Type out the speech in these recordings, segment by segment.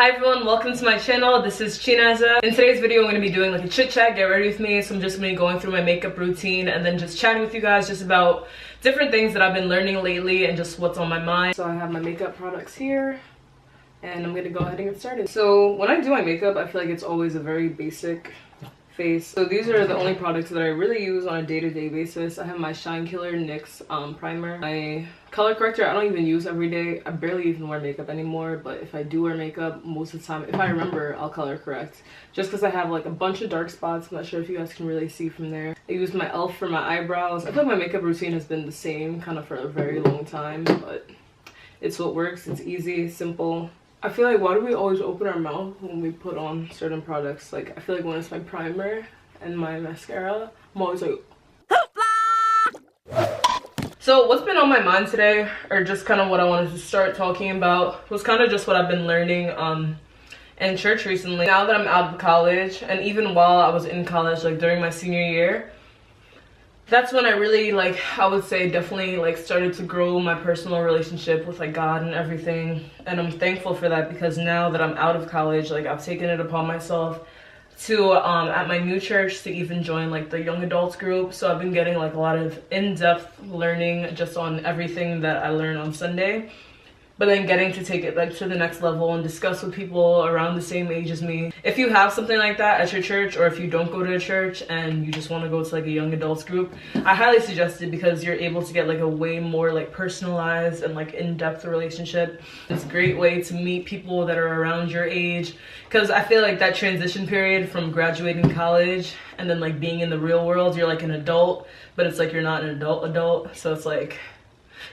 Hi everyone, welcome to my channel. This is Chinaza. In today's video, I'm going to be doing like a chit chat, get ready with me. So I'm just going to be going through my makeup routine and then just chatting with you guys just about different things that I've been learning lately and just what's on my mind. So I have my makeup products here and I'm going to go ahead and get started. So when I do my makeup, I feel like it's always a very basic face. So these are the only products that I really use on a day-to-day basis. I have my Shine Killer NYX primer. My color corrector I don't even use every day. I barely even wear makeup anymore, but if I do wear makeup, most of the time, if I remember, I'll color correct. Just because I have like a bunch of dark spots. I'm not sure if you guys can really see from there. I use my e.l.f. for my eyebrows. I feel like my makeup routine has been the same kind of for a very long time, but it's what works. It's easy, simple. I feel like, why do we always open our mouth when we put on certain products? Like, I feel like when it's my primer and my mascara, I'm always like... So what's been on my mind today, or just kind of what I wanted to start talking about, was kind of just what I've been learning in church recently. Now that I'm out of college, and even while I was in college, like during my senior year, that's when I really, like, I would say definitely like started to grow my personal relationship with like God and everything. And I'm thankful for that, because now that I'm out of college, like I've taken it upon myself to at my new church to even join like the young adults group. So I've been getting like a lot of in-depth learning just on everything that I learn on Sunday, but then getting to take it like to the next level and discuss with people around the same age as me. If you have something like that at your church, or if you don't go to a church and you just want to go to like a young adults group, I highly suggest it, because you're able to get like a way more like personalized and like in-depth relationship. It's a great way to meet people that are around your age, because I feel like that transition period from graduating college and then like being in the real world, you're like an adult, but it's like you're not an adult, so it's like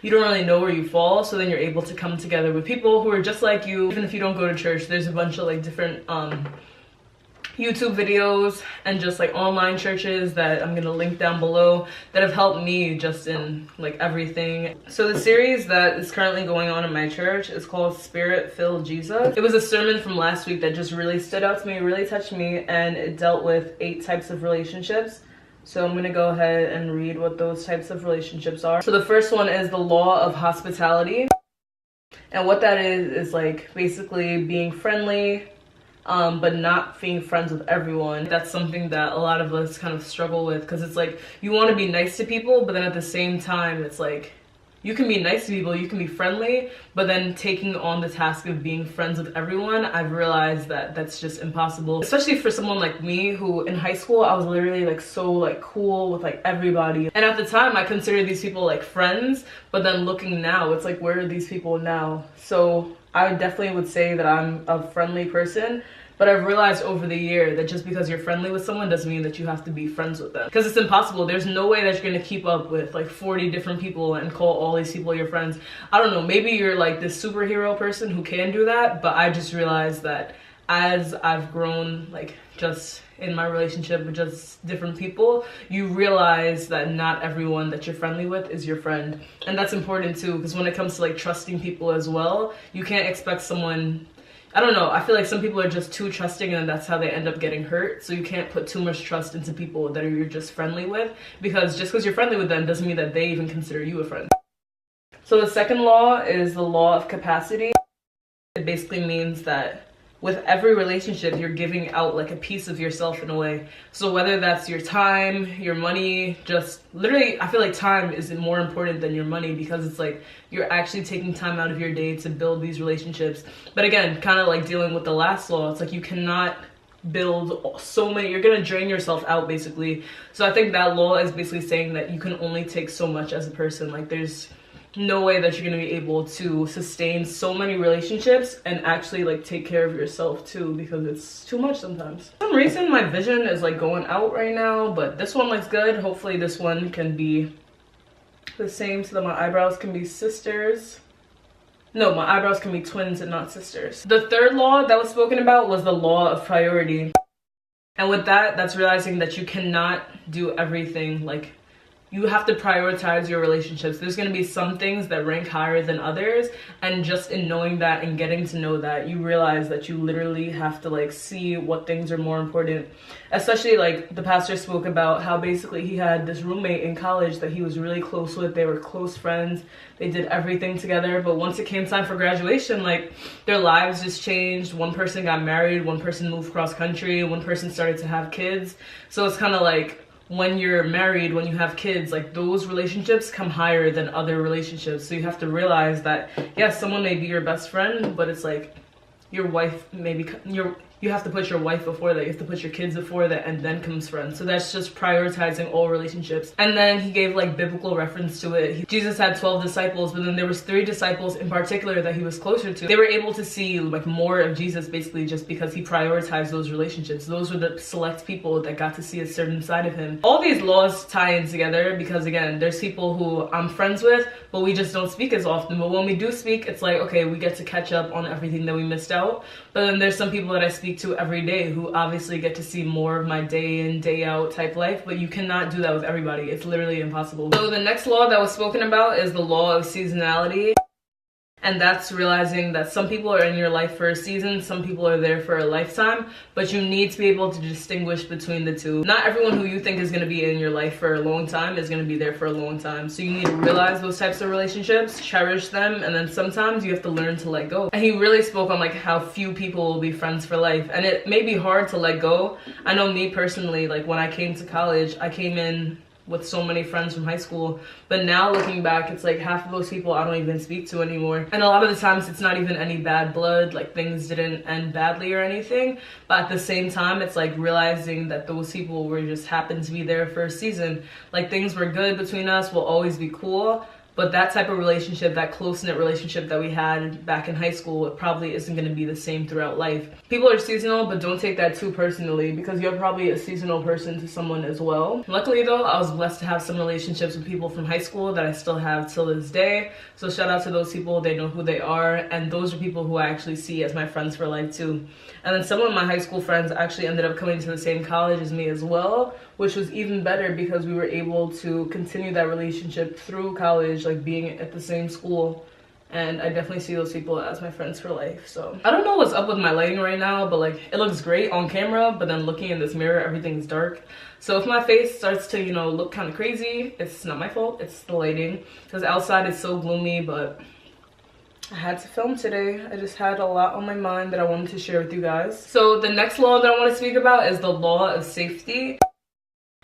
you don't really know where you fall. So then you're able to come together with people who are just like you. Even if you don't go to church, there's a bunch of like different YouTube videos and just like online churches that I'm gonna link down below that have helped me just in like everything. So the series that is currently going on in my church is called Spirit-Filled Jesus. It was a sermon from last week that just really stood out to me, really touched me, and it dealt with 8 types of relationships. So I'm gonna go ahead and read what those types of relationships are. So the first one is the law of hospitality. And what that is like basically being friendly, but not being friends with everyone. That's something that a lot of us kind of struggle with, because it's like you want to be nice to people, but then at the same time it's like you can be nice to people, you can be friendly, but then taking on the task of being friends with everyone, I've realized that that's just impossible. Especially for someone like me, who in high school I was literally like so like cool with like everybody, and at the time I considered these people like friends, but then looking now, it's like, where are these people now? So I definitely would say that I'm a friendly person, but I've realized over the year that just because you're friendly with someone doesn't mean that you have to be friends with them. Because it's impossible. There's no way that you're gonna keep up with like 40 different people and call all these people your friends. I don't know, maybe you're like this superhero person who can do that, but I just realized that as I've grown, like just in my relationship with just different people, you realize that not everyone that you're friendly with is your friend. And that's important too, because when it comes to like trusting people as well, you can't expect someone, I don't know, I feel like some people are just too trusting and that's how they end up getting hurt. So you can't put too much trust into people that you're just friendly with, because just because you're friendly with them doesn't mean that they even consider you a friend. So the second law is the law of capacity. It basically means that with every relationship, you're giving out like a piece of yourself in a way. So whether that's your time, your money, just literally, I feel like time is more important than your money, because it's like you're actually taking time out of your day to build these relationships. But again, kind of like dealing with the last law, it's like you cannot build so many, you're gonna drain yourself out basically. So I think that law is basically saying that you can only take so much as a person. Like there's no way that you're gonna be able to sustain so many relationships and actually like take care of yourself too, because it's too much sometimes. For some reason my vision is like going out right now, but this one looks good. Hopefully this one can be the same so that my eyebrows can be sisters. No, my eyebrows can be twins and not sisters. The third law that was spoken about was the law of priority. And with that, that's realizing that you cannot do everything like you have to prioritize your relationships. There's going to be some things that rank higher than others, and just in knowing that and getting to know that, you realize that you literally have to like see what things are more important. Especially like the pastor spoke about how basically he had this roommate in college that he was really close with. They were close friends, they did everything together, but once it came time for graduation, like their lives just changed. One person got married, one person moved cross country, one person started to have kids. So it's kind of like, when you're married, when you have kids, like those relationships come higher than other relationships. So you have to realize that, yes, someone may be your best friend, but it's like your wife, maybe you have to put your wife before that, you have to put your kids before that, and then comes friends. So that's just prioritizing all relationships. And then he gave like biblical reference to it. Jesus had 12 disciples, but then there was 3 disciples in particular that he was closer to. They were able to see like more of Jesus basically just because he prioritized those relationships. Those were the select people that got to see a certain side of him. All these laws tie in together because again, there's people who I'm friends with, but we just don't speak as often. But when we do speak, it's like, okay, we get to catch up on everything that we missed out. But then there's some people that I speak to every day who obviously get to see more of my day in, day out type life, but you cannot do that with everybody. It's literally impossible. So the next law that was spoken about is the law of seasonality. And that's realizing that some people are in your life for a season, some people are there for a lifetime, but you need to be able to distinguish between the two. Not everyone who you think is going to be in your life for a long time is going to be there for a long time. So you need to realize those types of relationships, cherish them, and then sometimes you have to learn to let go. And he really spoke on like how few people will be friends for life. And it may be hard to let go. I know me personally, like when I came to college, I came in with so many friends from high school, but now looking back, it's like half of those people I don't even speak to anymore. And a lot of the times it's not even any bad blood, like things didn't end badly or anything, but at the same time it's like realizing that those people were just happened to be there for a season. Like things were good between us, we'll always be cool, but that type of relationship, that close-knit relationship that we had back in high school, it probably isn't going to be the same throughout life. People are seasonal, but don't take that too personally because you're probably a seasonal person to someone as well. Luckily though, I was blessed to have some relationships with people from high school that I still have till this day. So shout out to those people, they know who they are, and those are people who I actually see as my friends for life too. And then some of my high school friends actually ended up coming to the same college as me as well, which was even better because we were able to continue that relationship through college, like being at the same school. And I definitely see those people as my friends for life. So I don't know what's up with my lighting right now, but like it looks great on camera, but then looking in this mirror, everything's dark. So if my face starts to, you know, look kind of crazy, it's not my fault, it's the lighting, because outside it's so gloomy. But I had to film today. I just had a lot on my mind that I wanted to share with you guys. So the next law that I want to speak about is the law of safety.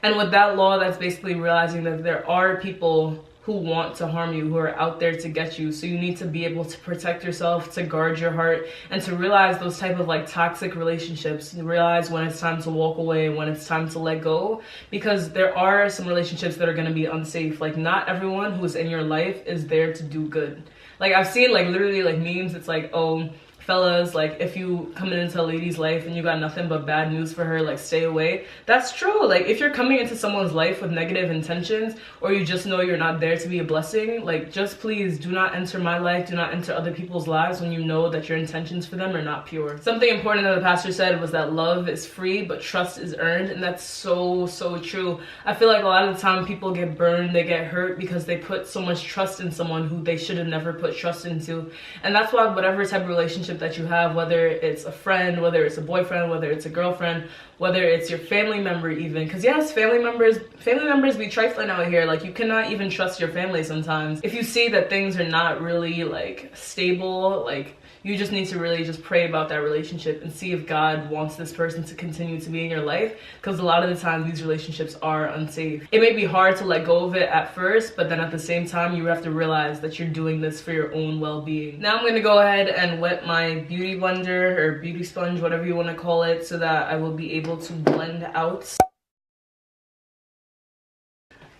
And with that law, that's basically realizing that there are people who want to harm you, who are out there to get you. So you need to be able to protect yourself, to guard your heart, and to realize those type of like toxic relationships. You realize when it's time to walk away, when it's time to let go, because there are some relationships that are going to be unsafe. Like not everyone who's in your life is there to do good. Like I've seen like literally like memes, it's like, oh, fellas, like if you coming into a lady's life and you got nothing but bad news for her, like stay away. That's true. Like if you're coming into someone's life with negative intentions, or you just know you're not there to be a blessing, like just please do not enter my life, do not enter other people's lives when you know that your intentions for them are not pure. Something important that the pastor said was that love is free but trust is earned, and that's so true. I feel like a lot of the time people get burned, they get hurt because they put so much trust in someone who they should have never put trust into. And that's why whatever type of relationship that you have, whether it's a friend, whether it's a boyfriend, whether it's a girlfriend, whether it's your family member even, because yes, family members be trifling out here. Like you cannot even trust your family sometimes. If you see that things are not really like stable, like you just need to really just pray about that relationship and see if God wants this person to continue to be in your life, because a lot of the time these relationships are unsafe. It may be hard to let go of it at first, but then at the same time you have to realize that you're doing this for your own well-being. Now I'm going to go ahead and wet my beauty blender or beauty sponge, whatever you want to call it, so that I will be able to blend out.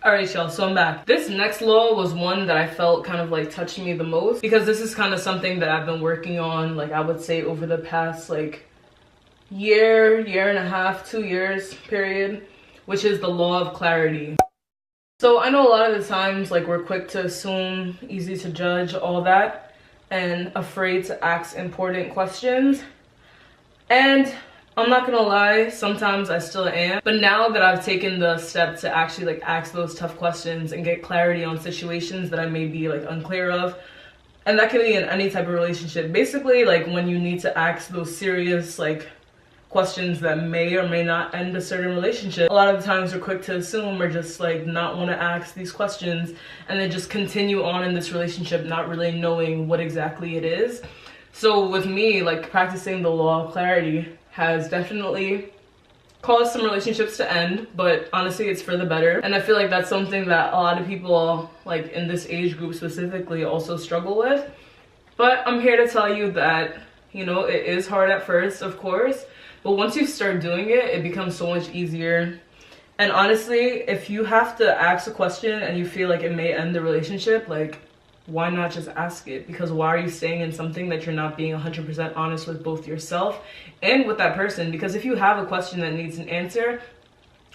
Alright y'all, so I'm back. This next law was one that I felt kind of like touched me the most, because this is kind of something that I've been working on, like I would say over the past like year and a half, 2 years period, which is the law of clarity. So I know a lot of the times like we're quick to assume, easy to judge, all that, and afraid to ask important questions. And I'm not gonna lie, sometimes I still am, but now that I've taken the step to actually like ask those tough questions and get clarity on situations that I may be like unclear of, and that can be in any type of relationship, basically like when you need to ask those serious like questions that may or may not end a certain relationship. A lot of the times we're quick to assume or just like not want to ask these questions and then just continue on in this relationship not really knowing what exactly it is. So with me, like practicing the law of clarity has definitely caused some relationships to end, but honestly it's for the better. And I feel like that's something that a lot of people like in this age group specifically also struggle with. But I'm here to tell you that, you know, it is hard at first, of course, but once you start doing it, it becomes so much easier. And honestly, if you have to ask a question and you feel like it may end the relationship, like why not just ask it? Because why are you staying in something that you're not being 100% honest with both yourself and with that person? Because if you have a question that needs an answer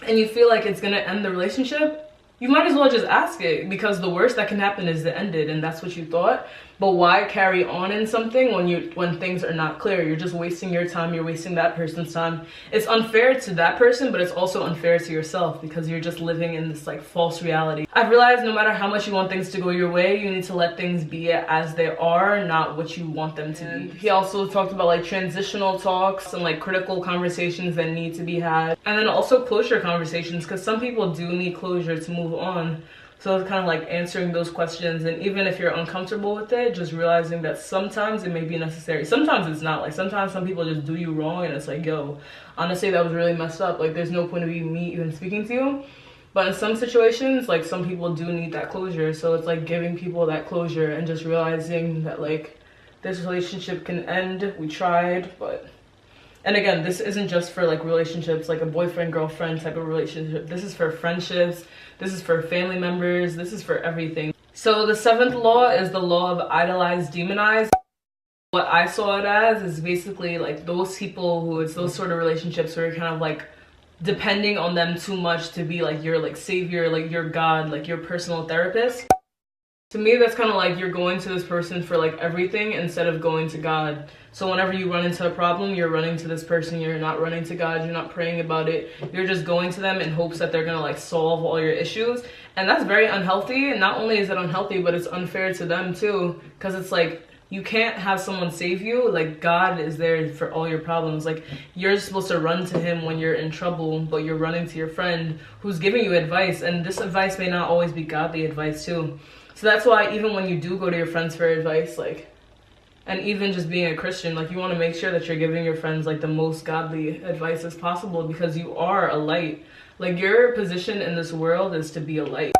and you feel like it's gonna end the relationship, you might as well just ask it, because the worst that can happen is to end it, and that's what you thought. But why carry on in something when things are not clear? You're just wasting your time, you're wasting that person's time. It's unfair to that person, but it's also unfair to yourself because you're just living in this like false reality. I've realized no matter how much you want things to go your way, you need to let things be as they are, not what you want them to be. He also talked about like transitional talks and like critical conversations that need to be had. And then also closure conversations, because some people do need closure to move on. So it's kind of like answering those questions, and even if you're uncomfortable with it, just realizing that sometimes it may be necessary. Sometimes it's not. Like sometimes some people just do you wrong and it's like, yo, honestly that was really messed up. Like there's no point of me even speaking to you. But in some situations, like some people do need that closure. So it's like giving people that closure and just realizing that like this relationship can end. We tried, but... And again, this isn't just for like relationships, like a boyfriend, girlfriend type of relationship. This is for friendships. This is for family members. This is for everything. So the 7th law is the law of idolize, demonize. What I saw it as is basically like those people who it's those sort of relationships where you're kind of like depending on them too much to be like your like savior, like your God, like your personal therapist. To me, that's kind of like you're going to this person for like everything instead of going to God. So whenever you run into a problem, you're running to this person. You're not running to God. You're not praying about it. You're just going to them in hopes that they're going to like solve all your issues. And that's very unhealthy. And not only is it unhealthy, but it's unfair to them too. Because it's like, you can't have someone save you. Like God is there for all your problems. Like you're supposed to run to him when you're in trouble, but you're running to your friend who's giving you advice. And this advice may not always be godly advice too. So that's why even when you do go to your friends for advice, like, and even just being a Christian, like you want to make sure that you're giving your friends like the most godly advice as possible, because you are a light. Like your position in this world is to be a light.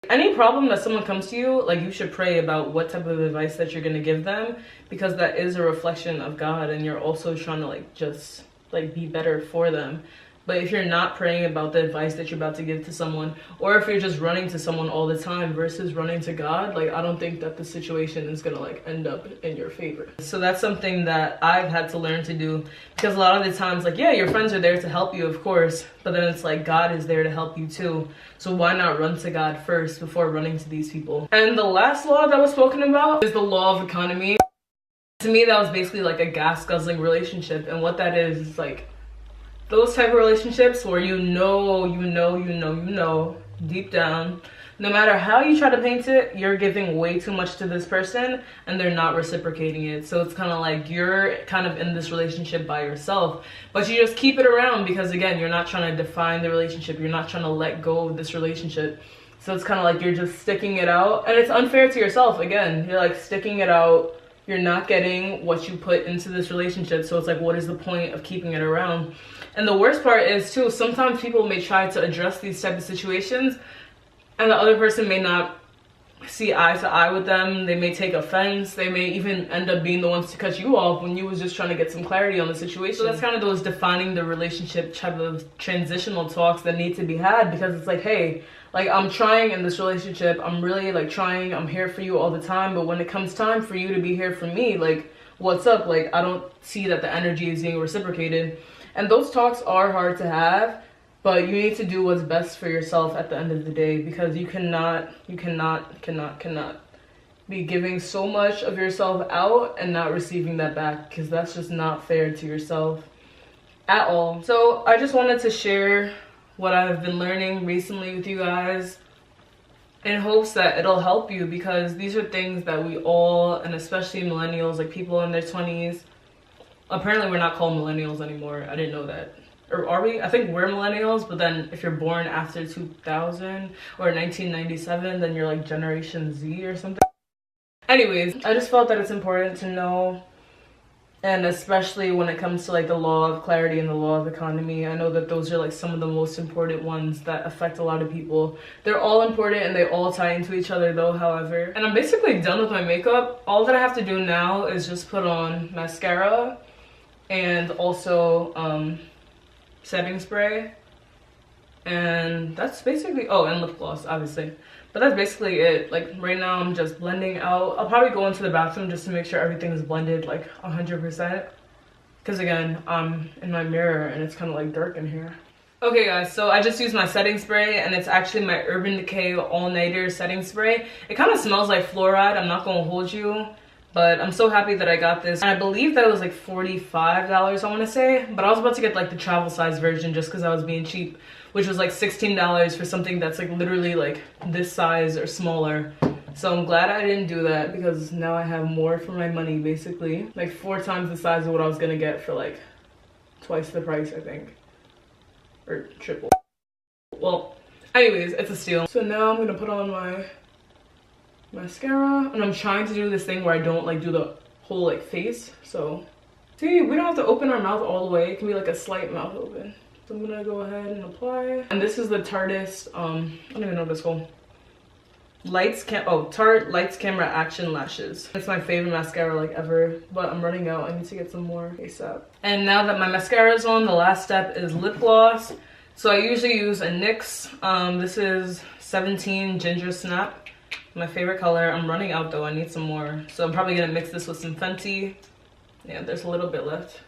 Any problem that someone comes to you, like you should pray about what type of advice that you're going to give them, because that is a reflection of God and you're also trying to like just like be better for them. But if you're not praying about the advice that you're about to give to someone, or if you're just running to someone all the time versus running to God, like I don't think that the situation is gonna like end up in your favor. So that's something that I've had to learn to do, because a lot of the times, like, yeah, your friends are there to help you, of course, but then it's like God is there to help you too. So why not run to God first before running to these people? And the last law that was spoken about is the law of economy. To me, that was basically like a gas guzzling relationship, and what that is like those type of relationships where you know deep down, no matter how you try to paint it, you're giving way too much to this person and they're not reciprocating it. So it's kind of like you're kind of in this relationship by yourself, but you just keep it around because again, you're not trying to define the relationship. You're not trying to let go of this relationship. So it's kind of like you're just sticking it out, and it's unfair to yourself. Again, you're like sticking it out. You're not getting what you put into this relationship. So it's like, what is the point of keeping it around? And the worst part is too, sometimes people may try to address these type of situations and the other person may not see eye to eye with them. They may take offense. They may even end up being the ones to cut you off when you was just trying to get some clarity on the situation. So that's kind of those defining the relationship type of transitional talks that need to be had, because it's like, hey, like I'm trying in this relationship. I'm really like trying. I'm here for you all the time. But when it comes time for you to be here for me, like what's up? Like I don't see that the energy is being reciprocated. And those talks are hard to have, but you need to do what's best for yourself at the end of the day, because you cannot be giving so much of yourself out and not receiving that back, because that's just not fair to yourself. at all. So I just wanted to share what I've been learning recently with you guys in hopes that it'll help you, because these are things that we all, and especially millennials, like people in their 20s, apparently we're not called millennials anymore. I didn't know that. Or are we? I think we're millennials, but then if you're born after 2000 or 1997, then you're like Generation Z or something. Anyways, I just felt that it's important to know, and especially when it comes to like the law of clarity and the law of economy, I know that those are like some of the most important ones that affect a lot of people. They're all important and they all tie into each other though, however. And I'm basically done with my makeup. All that I have to do now is just put on mascara and also setting spray, and that's basically, oh, and lip gloss obviously, but that's basically it. Like right now I'm just blending out. I'll probably go into the bathroom just to make sure everything is blended like 100%, because again, I'm in my mirror and it's kind of like dark in here. Okay guys, so I just used my setting spray, and it's actually my Urban Decay all-nighter setting spray. It kind of smells like fluoride, I'm not gonna hold you, but I'm so happy that I got this. And I believe that it was like $45, I want to say, but I was about to get like the travel size version just because I was being cheap, which was like $16 for something that's like literally like this size or smaller. So I'm glad I didn't do that, because now I have more for my money, basically. Like 4 times the size of what I was gonna get for like twice the price, I think, or triple. Well, anyways, it's a steal. So now I'm gonna put on my mascara, and I'm trying to do this thing where I don't like do the whole like face. So see, we don't have to open our mouth all the way. It can be like a slight mouth open. So I'm gonna go ahead and apply. And this is the Tarteist I don't even know what it's called. Tarte Lights Camera Action Lashes. It's my favorite mascara like ever, but I'm running out. I need to get some more ASAP. And now that my mascara is on, the last step is lip gloss. So I usually use a NYX. This is 17 Ginger Snap. My favorite color. I'm running out though, I need some more. So I'm probably gonna mix this with some Fenty. Yeah, there's a little bit left.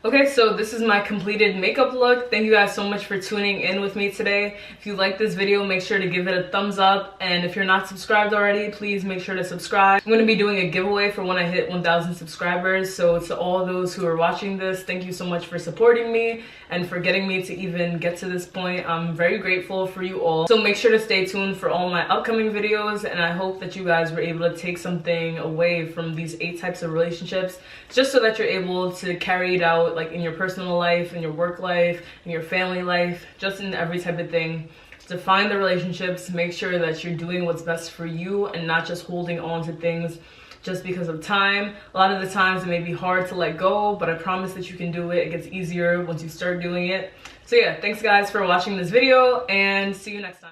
Okay, so this is my completed makeup look. Thank you guys so much for tuning in with me today. If you like this video, make sure to give it a thumbs up. And if you're not subscribed already, please make sure to subscribe. I'm going to be doing a giveaway for when I hit 1,000 subscribers. So to all those who are watching this, thank you so much for supporting me and for getting me to even get to this point. I'm very grateful for you all. So make sure to stay tuned for all my upcoming videos. And I hope that you guys were able to take something away from these 8 types of relationships, just so that you're able to carry it out like in your personal life, in your work life, in your family life, just in every type of thing. Define the relationships, make sure that you're doing what's best for you and not just holding on to things just because of time. A lot of the times it may be hard to let go, but I promise that you can do it. It gets easier once you start doing it. So yeah, thanks guys for watching this video, and see you next time.